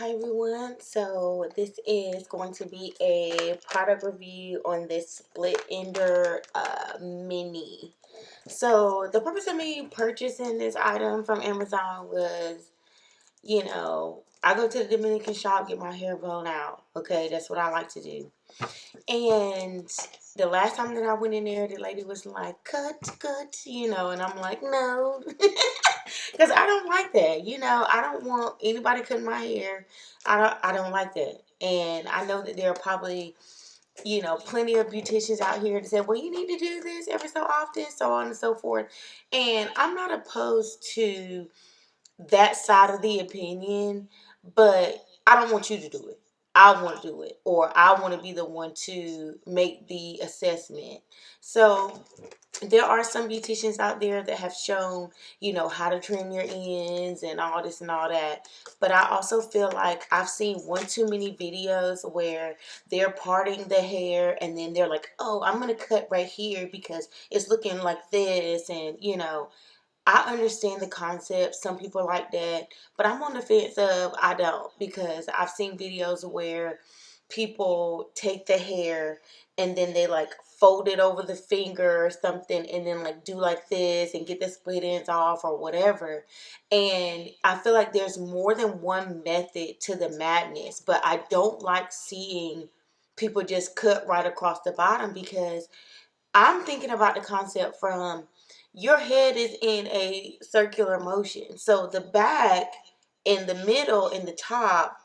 Hi everyone, so this is going to be a product review on this split ender mini. So the purpose of me purchasing this item from Amazon was, I go to the Dominican shop, get my hair blown out. Okay, that's what I like to do. And the last time that I went in there, the lady was like, cut, and I'm like, no. Because I don't like that. I don't want anybody cutting my hair. I don't like that. And I know that there are probably, plenty of beauticians out here that say, well, you need to do this every so often, so on and so forth. And I'm not opposed to that side of the opinion, but I don't want you to do it. I want to do it, or I want to be the one to make the assessment. So there are some beauticians out there that have shown, how to trim your ends and all this and all that. But I also feel like I've seen one too many videos where they're parting the hair and then they're like, oh, I'm going to cut right here because it's looking like this. And, I understand the concept. Some people like that, but I'm on the fence of I don't, because I've seen videos where people take the hair and then they like fold it over the finger or something and then like do like this and get the split ends off or whatever. And I feel like there's more than one method to the madness, but I don't like seeing people just cut right across the bottom, because I'm thinking about the concept from your head is in a circular motion. So the back and the middle and the top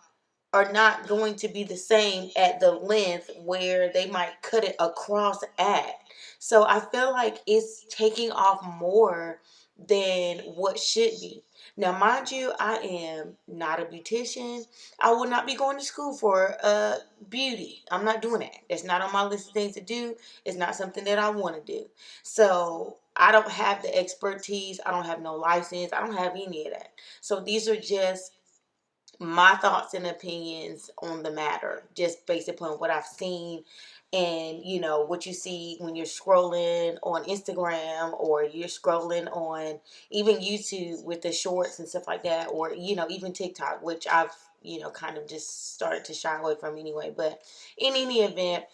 are not going to be the same at the length where they might cut it across at. So I feel like it's taking off more than what should be. Now, mind you, I am not a beautician. I will not be going to school for beauty. I'm not doing that. It's not on my list of things to do. It's not something that I want to do. So I don't have the expertise. I don't have no license. I don't have any of that. So these are just my thoughts and opinions on the matter, just based upon what I've seen and what you see when you're scrolling on Instagram, or you're scrolling on even YouTube with the shorts and stuff like that, or even TikTok, which I've kind of just started to shy away from anyway. But in any event,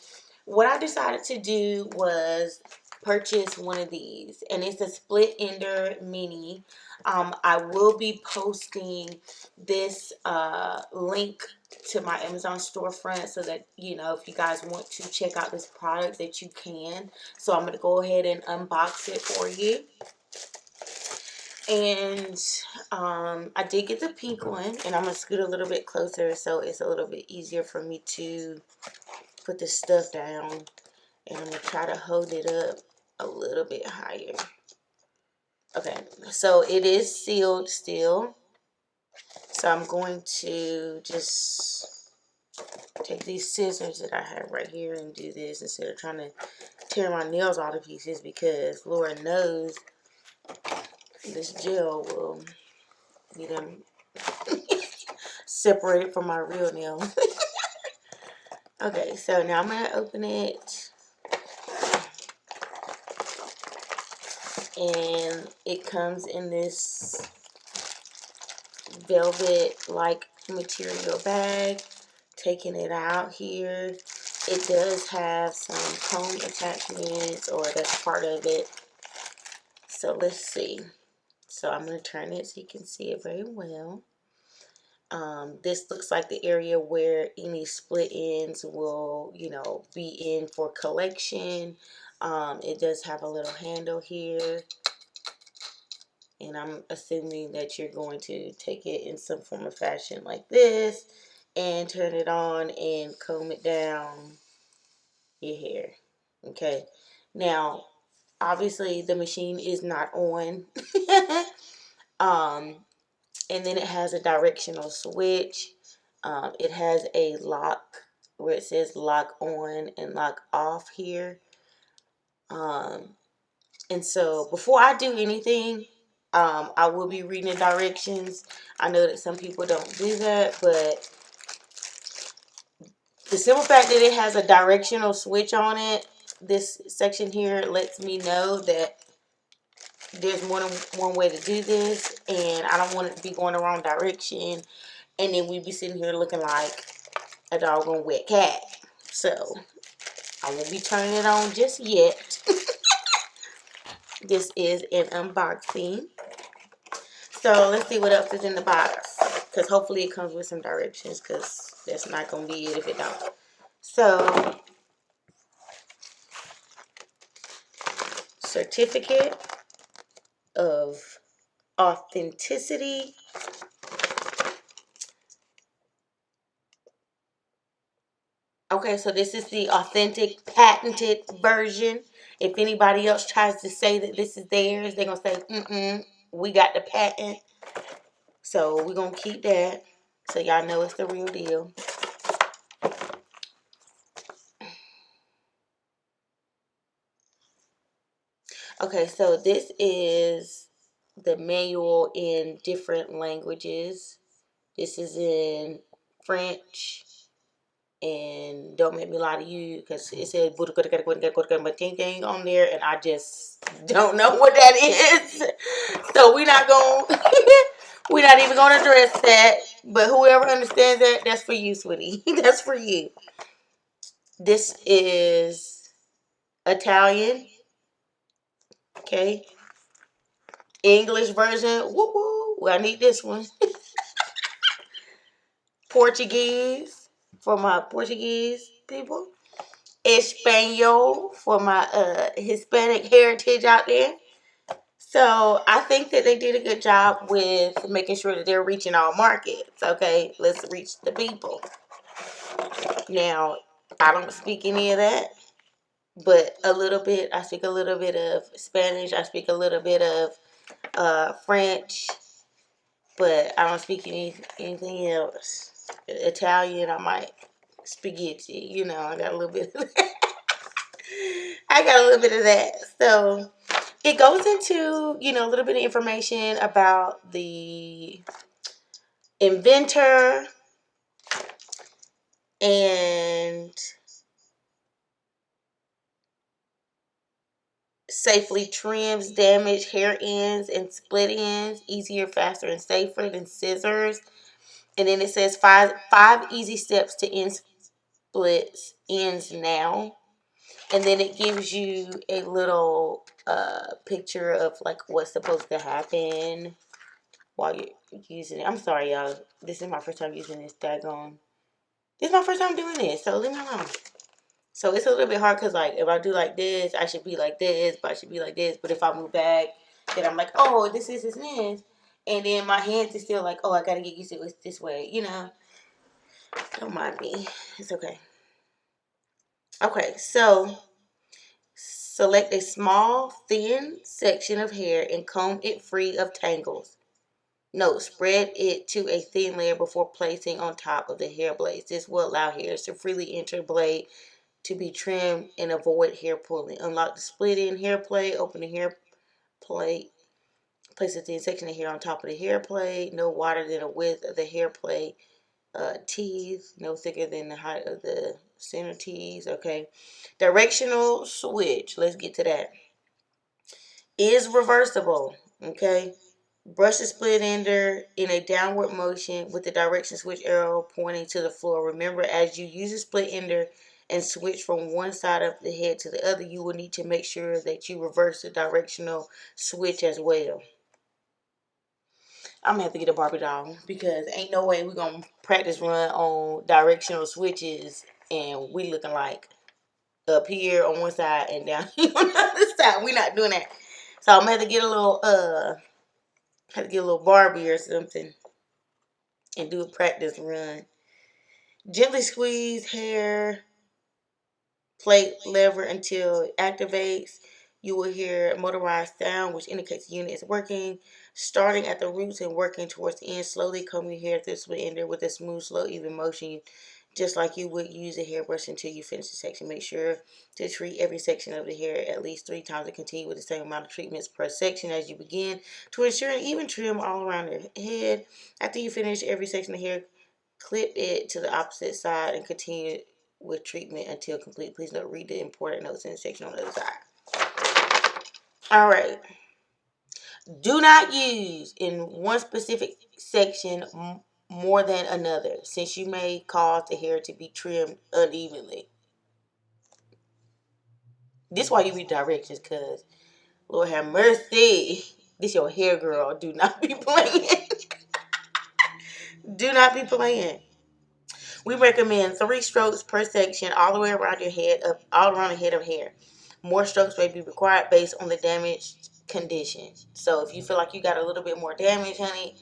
what I decided to do was purchase one of these, and it's a split ender mini. I will be posting this link to my Amazon storefront so that if you guys want to check out this product, that you can. So I'm going to go ahead and unbox it for you. And I did get the pink one, and I'm going to scoot a little bit closer so it's a little bit easier for me to put the stuff down. And I'm going to try to hold it up a little bit higher. Okay, so it is sealed still. So I'm going to just take these scissors that I have right here and do this instead of trying to tear my nails all to pieces, because Lord knows this gel will need them separated from my real nails. Okay, so now I'm going to open it. And it comes in this velvet-like material bag. Taking it out here, it does have some comb attachments, or that's part of it. So let's see. So I'm going to turn it so you can see it very well. This looks like the area where any split ends will, be in for collection. It does have a little handle here. And I'm assuming that you're going to take it in some form of fashion like this and turn it on and comb it down your hair. Okay. Now, obviously the machine is not on. And then it has a directional switch. It has a lock where it says lock on and lock off here. And so before I do anything, I will be reading the directions. I know that some people don't do that, but the simple fact that it has a directional switch on it, this section here, lets me know that there's more than one way to do this, and I don't want it to be going the wrong direction And then we be sitting here looking like a doggone wet cat. So I won't be turning it on just yet. This is an unboxing. So let's see what else is in the box. Because hopefully it comes with some directions. Because that's not going to be it if it don't. So, certificate of authenticity. Okay, so this is the authentic patented version. If anybody else tries to say that this is theirs, they're going to say, we got the patent. So we're going to keep that. So y'all know it's the real deal. Okay, so this is the manual in different languages. This is in French. And don't make me lie to you because it said on there, and I just don't know what that is. So we're not even gonna address that. But whoever understands that, that's for you, sweetie. That's for you. This is Italian. Okay. English version. Woo woo. Well, I need this one. Portuguese for my Portuguese people. Espanol for my Hispanic heritage out there. So I think that they did a good job with making sure that they're reaching all markets. Okay, let's reach the people. Now, I don't speak any of that, but a little bit. I speak a little bit of Spanish. I speak a little bit of French, but I don't speak anything else. Italian, I might spaghetti. I got a little bit of that. I got a little bit of that. So it goes into, a little bit of information about the inventor and safely trims damaged hair ends and split ends easier, faster, and safer than scissors. And then it says five easy steps to end splits ends now. And then it gives you a little picture of like what's supposed to happen while you're using it. I'm sorry, y'all. This is my first time using this daggone. This is my first time doing this, so leave me alone. So it's a little bit hard because, like, if I do like this, I should be like this, but I should be like this. But if I move back, then I'm like, oh, this is this. And then my hands is still like, oh, I got to get used to it this way, Don't mind me. It's okay. Okay, so select a small, thin section of hair and comb it free of tangles. Note, spread it to a thin layer before placing on top of the hair blades. This will allow hairs to freely enter the blade to be trimmed and avoid hair pulling. Unlock the split-end hair plate. Open the hair plate. Place a thin section of hair on top of the hair plate. No wider than the width of the hair plate. Teeth. No thicker than the height of the center teeth. Okay. Directional switch. Let's get to that. Is reversible. Okay. Brush the split ender in a downward motion with the direction switch arrow pointing to the floor. Remember, as you use the split ender and switch from one side of the head to the other, you will need to make sure that you reverse the directional switch as well. I'm gonna have to get a Barbie doll because ain't no way we're gonna practice run on directional switches and we looking like up here on one side and down here on the other side. We're not doing that. So I'm gonna have to get a little Barbie or something and do a practice run. Gently squeeze hair plate lever until it activates. You will hear a motorized sound which indicates the unit is working. Starting at the roots and working towards the end, slowly comb your hair through the ender with a smooth, slow, even motion, just like you would use a hairbrush until you finish the section. Make sure to treat every section of the hair at least 3 times and continue with the same amount of treatments per section as you begin to ensure an even trim all around the head. After you finish every section of hair, clip it to the opposite side and continue with treatment until complete. Please note, read the important notes in the section on the other side. All right. Do not use in one specific section more than another, since you may cause the hair to be trimmed unevenly. This is why you read directions, because Lord have mercy. This your hair girl. Do not be playing. Do not be playing. We recommend 3 strokes per section all the way around your head, all around the head of hair. More strokes may be required based on the damaged condition. So if you feel like you got a little bit more damage, honey,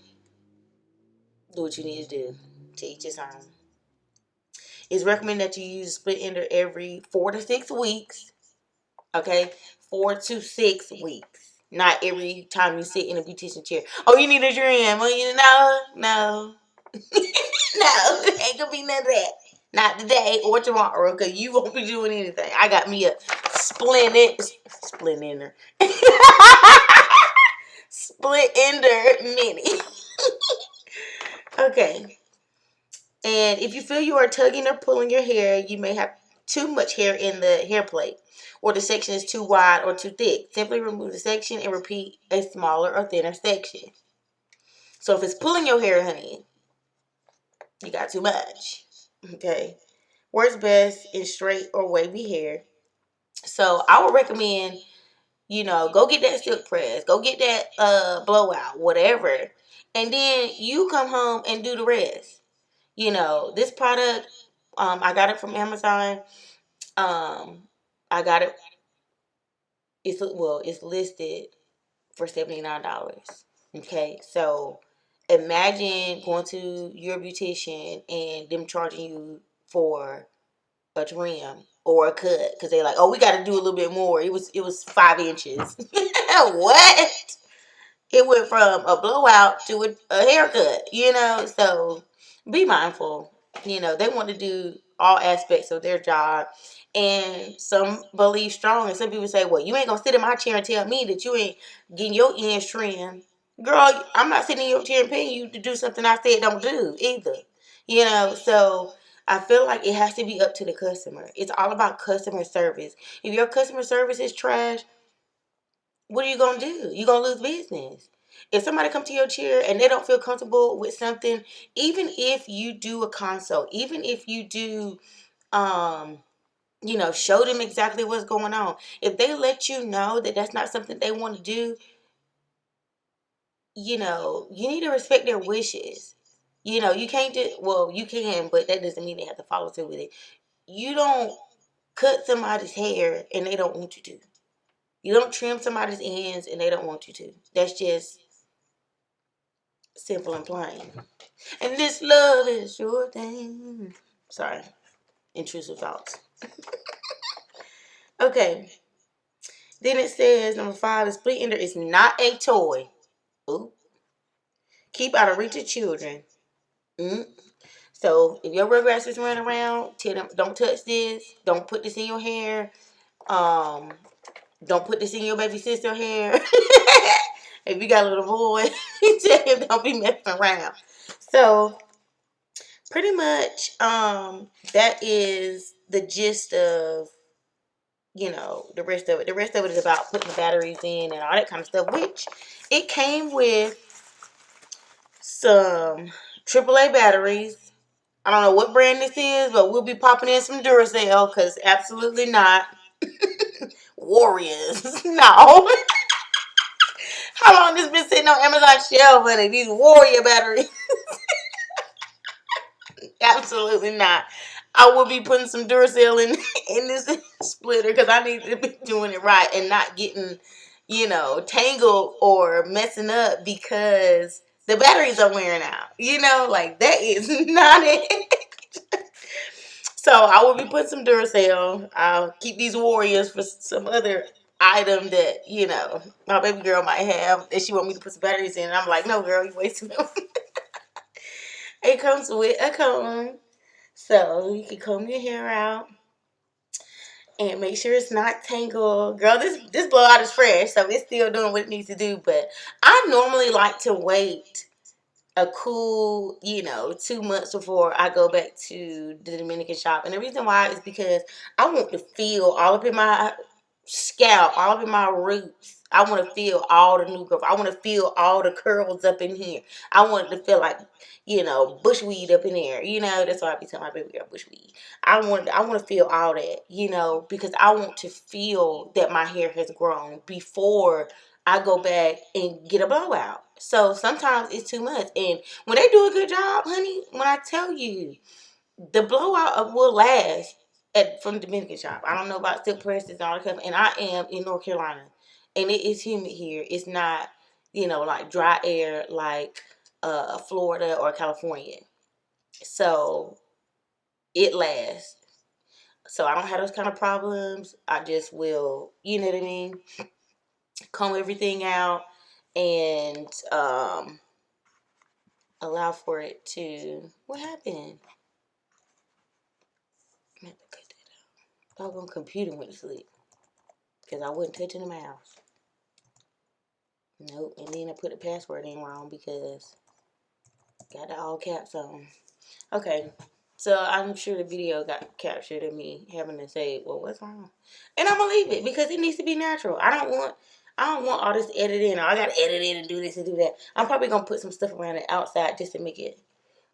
do what you need to do. To each his own. It's recommended that you use split ender every 4 to 6 weeks. Okay, 4 to 6 weeks. Not every time you sit in a beautician chair. Oh, you need a dream. Oh, no. No, ain't gonna be none of that. Not today or tomorrow, because you won't be doing anything. I got me a split ender. Split ender mini. Okay. And if you feel you are tugging or pulling your hair, you may have too much hair in the hair plate, or the section is too wide or too thick. Simply remove the section and repeat a smaller or thinner section. So if it's pulling your hair, honey, you got too much. Okay. Works best in straight or wavy hair. So I would recommend, go get that silk press, go get that blowout, whatever. And then you come home and do the rest. This product, I got it from Amazon. I got it. It's listed for $79. Okay, so imagine going to your beautician and them charging you for a trim or a cut, because they're like, oh, we got to do a little bit more. It was 5 inches. What? It went from a blowout to a haircut, So be mindful. They want to do all aspects of their job. And some believe strong, and some people say, well, you ain't going to sit in my chair and tell me that you ain't getting your ends trimmed. Girl, I'm not sitting in your chair and paying you to do something I said don't do either. So I feel like it has to be up to the customer. It's all about customer service. If your customer service is trash, what are you going to do? You're going to lose business. If somebody come to your chair and they don't feel comfortable with something, even if you do a consult, even if you do, show them exactly what's going on. If they let you know that that's not something they want to do, you need to respect their wishes. You can't you can, but that doesn't mean they have to follow through with it. You don't cut somebody's hair and they don't want you to. You don't trim somebody's ends and they don't want you to. That's just simple and plain. And this love is your thing. Sorry. Intrusive thoughts. Okay. Then it says, number 5, the split ender is not a toy. Ooh. Keep out of reach of children. So if your Rugrats is running around, tell them, don't touch this. Don't put this in your hair. Don't put this in your baby sister's hair. If you got a little boy, tell him don't be messing around. So pretty much, that is the gist of, the rest of it. The rest of it is about putting the batteries in and all that kind of stuff, which it came with some AAA batteries. I don't know what brand this is, but we'll be popping in some Duracell, because absolutely not. Warriors. No. How long this been sitting on Amazon shelf, honey? These Warrior batteries. Absolutely not. I will be putting some Duracell in this splitter, because I need to be doing it right and not getting, tangled or messing up because the batteries are wearing out. Like that is not it. So I will be putting some Duracell. I'll keep these Warriors for some other item that, my baby girl might have that she want me to put some batteries in. And I'm like, no, girl, you wasting them. It comes with a comb. So you can comb your hair out and make sure it's not tangled. Girl, this blowout is fresh, so it's still doing what it needs to do. But I normally like to wait a cool, 2 months before I go back to the Dominican shop. And the reason why is because I want to feel all up in my scalp, all up in my roots. I want to feel all the new growth. I want to feel all the curls up in here. I want it to feel like, bushweed up in there. That's why I be telling my baby girl bushweed. I want to feel all that, because I want to feel that my hair has grown before I go back and get a blowout. So sometimes it's too much. And when they do a good job, honey, when I tell you, the blowout will last from the Dominican shop. I don't know about silk presses and all that stuff. And I am in North Carolina. And it is humid here. It's not, like dry air like Florida or California. So it lasts. So I don't have those kind of problems. I just will, you know what I mean, comb everything out and allow for it to. What happened? I have to cut that out. Doggone computer went to sleep because I wasn't touching the mouse. Nope. And then I put the password in wrong because got the all caps on. Okay. So I'm sure the video got captured of me having to say, well, what's wrong? And I'm gonna leave it because it needs to be natural. I don't want all this editing. I gotta edit it and do this and do that. I'm probably gonna put some stuff around the outside just to make it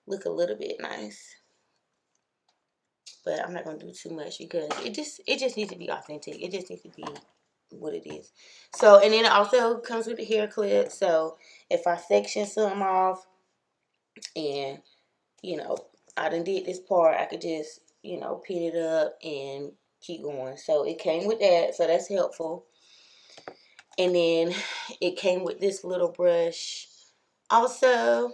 look a little bit nice. But I'm not gonna do too much because it just needs to be authentic. It just needs to be what it is. So, and then it also comes with a hair clip. So if I section some off and I done did this part, I could just pin it up and keep going. So it came with that, so that's helpful. And then it came with this little brush also.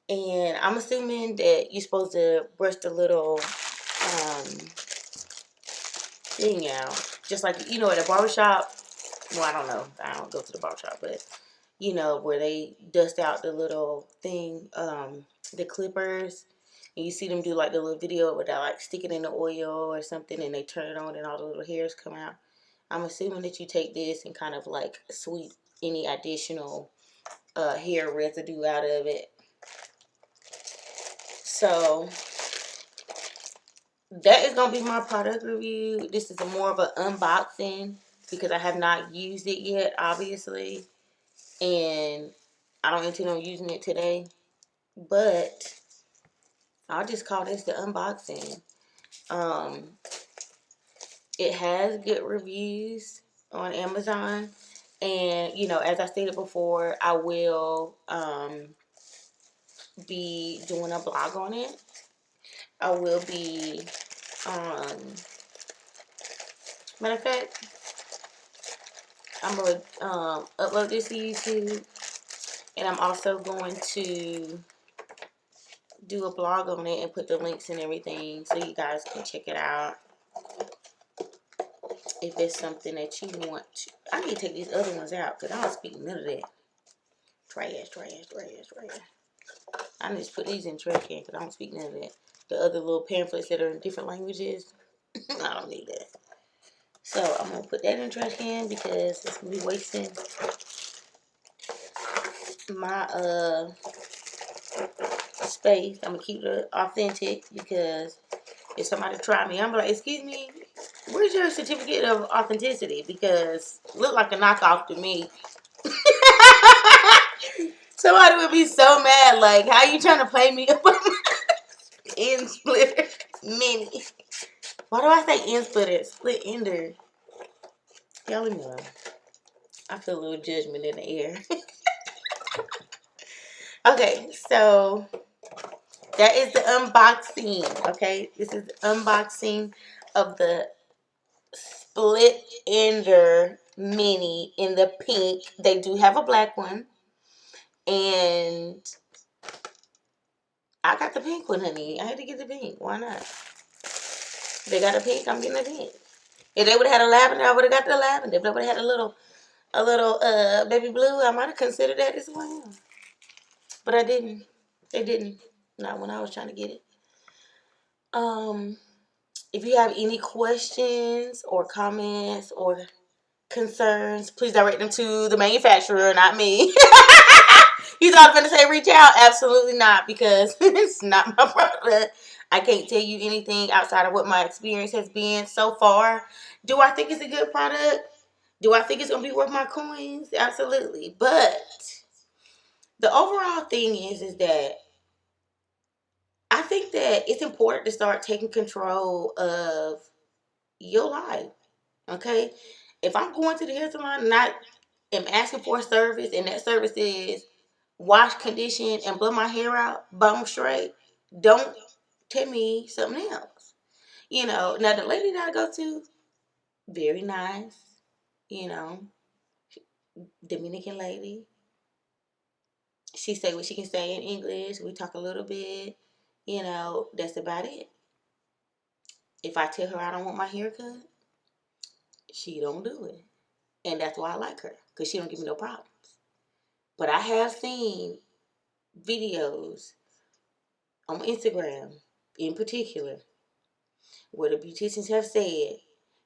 And I'm assuming that you're supposed to brush the little thing out, just like at a barbershop. Well, I don't know. I don't go to the barbershop, but where they dust out the little thing, the clippers, and you see them do like the little video where they like stick it in the oil or something, and they turn it on, and all the little hairs come out. I'm assuming that you take this and kind of like sweep any additional hair residue out of it. So that is gonna be my product review. This is more of an unboxing because I have not used it yet, obviously, and I don't intend on using it today. But I'll just call this the unboxing. It has good reviews on Amazon, and as I stated before, I will be doing a blog on it. I will be matter of fact, I'm gonna upload this to YouTube, and I'm also going to do a blog on it and put the links and everything so you guys can check it out if it's something that you want to. I need to take these other ones out because I don't speak none of that. Trash. I need to put these in trash can because I don't speak none of that. The other little pamphlets that are in different languages, I don't need that. So I'm going to put that in the trash can because it's going to be wasting my space. I'm going to keep it authentic because if somebody try me, I'm like, excuse me, where's your certificate of authenticity? Because it look like a knockoff to me. Somebody would be so mad, like, how you trying to play me up on my end splitter mini? Why do I say end splitter? Split ender. Y'all leave me alone. I feel a little judgment in the air. Okay, so that is the unboxing. Okay, this is the unboxing of the Split Ender Mini in the pink. They do have a black one, and I got the pink one, honey. I had to get the pink. Why not? They got a pink. I'm getting a pink. If they would have had a lavender, I would have got the lavender. If they would have had a little baby blue, I might have considered that as well. But I didn't. They didn't. Not when I was trying to get it. If you have any questions or comments or concerns, please direct them to the manufacturer, not me. You thought I was going to say reach out? Absolutely not, because it's not my product. I can't tell you anything outside of what my experience has been so far. Do I think it's a good product? Do I think it's gonna be worth my coins? Absolutely. But the overall thing is that I think that it's important to start taking control of your life. Okay? If I'm going to the hair salon and I am asking for a service and that service is wash, condition, and blow my hair out, bone straight, don't tell me something else. Now the lady that I go to, very nice, you know, Dominican lady. She say what she can say in English. We talk a little bit. That's about it. If I tell her I don't want my hair cut, she don't do it. And that's why I like her, because she don't give me no problems. But I have seen videos on Instagram in particular where the beauticians have said,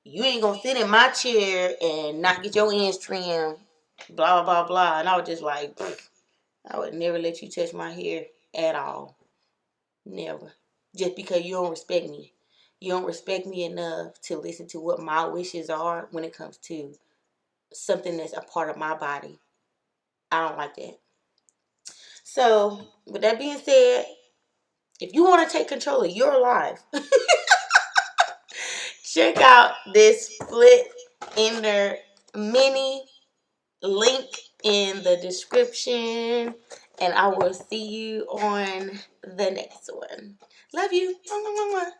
you ain't gonna sit in my chair and not get your ends trimmed, blah, blah, blah. And I was just like, I would never let you touch my hair at all. Never. Just because you don't respect me. You don't respect me enough to listen to what my wishes are when it comes to something that's a part of my body. I don't like that. So, with that being said, if you want to take control of your life, check out this Split Ender Mini, link in the description. And I will see you on the next one. Love you. Mwah, mwah, mwah.